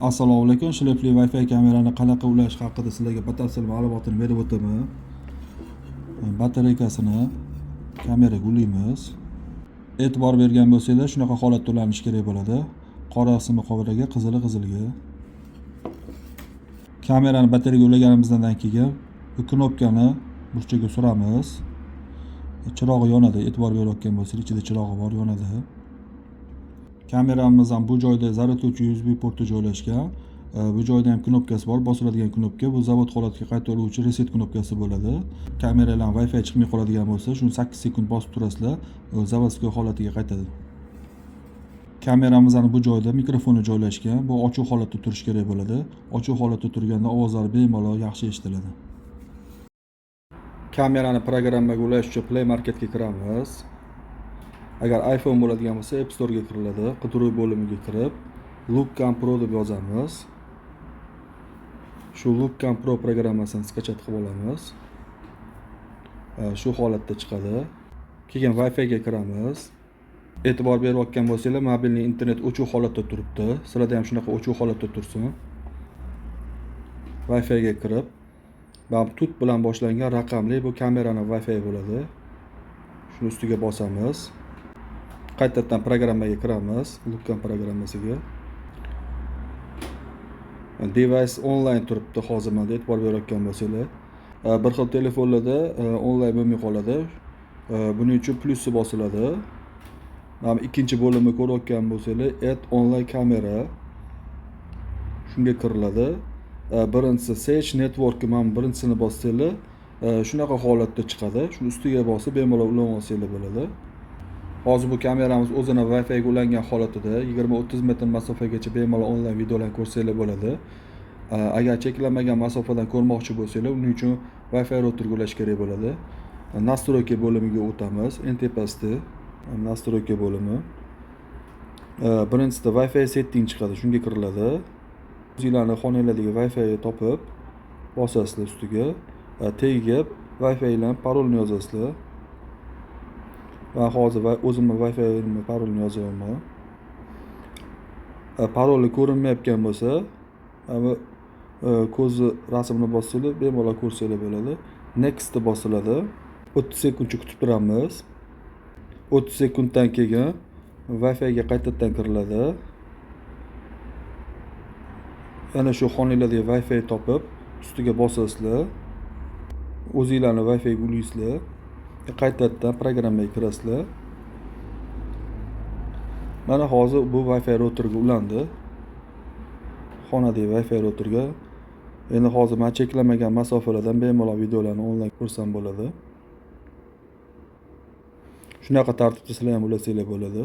Assalomu alaykum. Shlepli Wi-Fi kamerani qanaqa ulash haqida sizlarga batafsil ma'lumotini berib o'taman. Batareykasini kameraga ulaymiz. E'tibor bergan bo'lsanglar, shunaqa holatda ulanish kerak bo'ladi. Qorasini qoraga, qizili qizilga. Kamerani batareyaga ulaganimizdan keyin bu knopkani burchaga suramiz. Chirog'i yonadi. E'tibor berayotgan bo'lsangiz, ichida chirog'i bor, yonadi. Kameramiz ham bu joyda zaryadlovchi USB porti joylashgan. Bu joyda ham knopkasi bor, bosiladigan knopka. Bu zavod holatiga qaytaruvchi reset knopkasi bo'ladi. Kameralar Wi-Fi chiqmay qoladigan bo'lsa, shuni 8 sekund bosib turasizlar, zavodskiy holatiga qaytadi. Kameramizning bu joyda mikrofoni joylashgan. Bu ochiq holatda turish kerak bo'ladi. Ochiq holatda turganda ovozlar bemalol yaxshi eshitiladi. Kamerani programmaga ulash uchun Play Marketga kiramiz. Agar iPhone bo'ladigan bo'lsa, App Store ga kiriladi. Qidiruv bo'limiga kirib, Lookcam Pro deb yozamiz. Shu Lookcam Pro programmasini skachat qilib olamiz. Shu holatda chiqadi. Keyin Wi-Fi ga kiramiz. E'tibor berayotgan bo'lsanglar, mobilning internet o'chiq holatda turibdi. Sizlarda ham shunaqa o'chiq holatda tursin. Wi-Fi ga kirib, tut bilan boshlangan raqamli bu kameraning Wi-Fi bo'ladi. Shuni ustiga bosamiz. Qaytadan programmaga kiramiz, Lookcam programmasiga. Device online turibdi hozir mana e'tibor berayotgan bo'lsanglar. Bir xil telefonlarda onlayn bo'lmay qoladi. Buning uchun plyussi bosiladi. Mana ikkinchi bo'limni ko'rayotgan bo'lsanglar, Add online kamera. Shunga kiriladi. Birinchisi Search Network, mana birinchisini bossanglar, shunaqa holatda chiqadi. Shuni ustiga bosib bemalol ulab olsanglar bo'ladi. Hozir bu kameramiz o'zini Wi-Fi ga ulangan holatida 20-30 metr masofagacha bemalol onlayn videolarni ko'rsanglar bo'ladi. Agar cheklanmagan masofadan ko'rmoqchi bo'lsanglar, uning uchun Wi-Fi routerga ulash kerak bo'ladi. Настройки bo'limiga o'tamiz. Eng tepasida настройки bo'limi. Birinchisida Wi-Fi setting chiqadi, shunga kiriladi. O'zingizlarning xonanglardagi Wi-Fi topib, bosasizlar ustiga, tegib Wi-Fi bilan parolni yozasizlar. Va hozir o'zimning Wi-Fi parolni yozyapman. Parolni ko'rinmayotgan bo'lsa, ko'zni rasmini bossanglar, bemalol ko'rsanglar bo'ladi. Next bosiladi. 30 sekundcha kutib turamiz. 30 sekunddan keyin Wi-Fi ga qaytadan kiriladi. Yana shu xonanglardagi Wi-Fi topib, ustiga bosasizlar. O'zingizlarning Wi-Fi ga ulaysizlar. Qaytadan programmaga kirasizlar. Mana hozir bu Wi-Fi routerga ulandi. Xonadagi Wi-Fi routerga. Endi hozir men cheklanmagan masofalardan bemalol videolarni onlayn ko'rsam bo'ladi. Shunaqa tartibda sizlar ham ulasanglar bo'ladi.